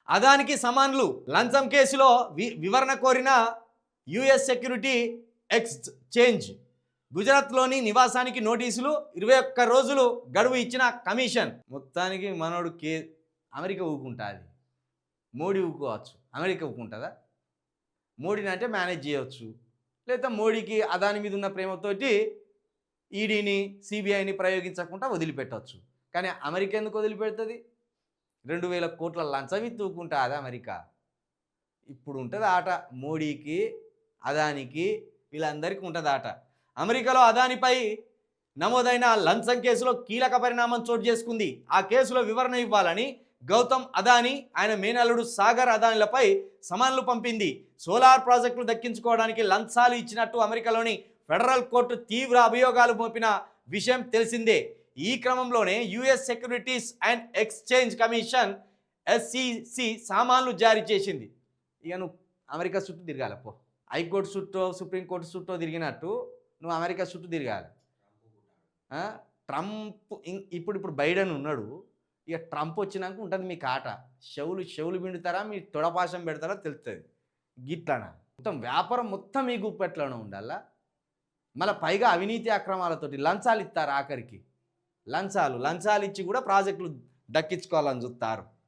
అదానికి సమాన్లు లంచం కేసులో వివరణ కోరిన యుఎస్ సెక్యూరిటీ ఎక్స్చేంజ్. గుజరాత్లోని నివాసానికి నోటీసులు, 21 రోజులు గడువు ఇచ్చిన కమిషన్. మొత్తానికి మనోడు అమెరికా ఊకుంటుంది, మోడీ ఊకోవచ్చు, అమెరికా ఊకుంటుందా? మోడీని అంటే మేనేజ్ చేయవచ్చు, లేదా మోడీకి అదాని మీద ఉన్న ప్రేమతోటి ఈడీని సిబిఐని ప్రయోగించకుండా వదిలిపెట్టవచ్చు. కానీ అమెరికా ఎందుకు వదిలిపెడుతుంది? 2000 కోట్ల లంచం తూకుంటుంది అమెరికా. ఇప్పుడు ఉంటుంది ఆట మోడీకి, అదానికి, వీళ్ళందరికీ ఉంటుంది ఆట. అమెరికాలో అదానిపై నమోదైన లంచం కేసులో కీలక పరిణామం చోటు చేసుకుంది. ఆ కేసులో వివరణ ఇవ్వాలని గౌతమ్ అదాని, ఆయన మేనల్లుడు సాగర్ అదానిలపై సమన్లు పంపింది. సోలార్ ప్రాజెక్టులు దక్కించుకోవడానికి లంచాలు ఇచ్చినట్టు అమెరికాలోని ఫెడరల్ కోర్టు తీవ్ర అభియోగాలు మోపిన విషయం తెలిసిందే. ఈ క్రమంలోనే US securities and exchange commission SEC సామాన్లు జారీ చేసింది. ఇక నువ్వు అమెరికా చుట్టూ తిరగాలి పో. హైకోర్టు చుట్టూ, సుప్రీంకోర్టు చుట్టూ తిరిగినట్టు నువ్వు అమెరికా చుట్టూ తిరగాలి. ట్రంప్ ఇప్పుడు బైడెన్ ఉన్నాడు, ఇక ట్రంప్ వచ్చినాక ఉంటుంది మీకు ఆట. చెవులు పిండుతారా, మీ తొడపాశం పెడతారా తెలుస్తుంది. గిట్లనా మొత్తం వ్యాపారం మొత్తం మీ గుప్పెట్లోనే ఉండాలా. మళ్ళీ పైగా అవినీతి అక్రమాలతోటి లంచాలు ఇస్తారు. ఆఖరికి లంచాలు ఇచ్చి కూడా ప్రాజెక్టులు దక్కించుకోవాలని చూస్తారు.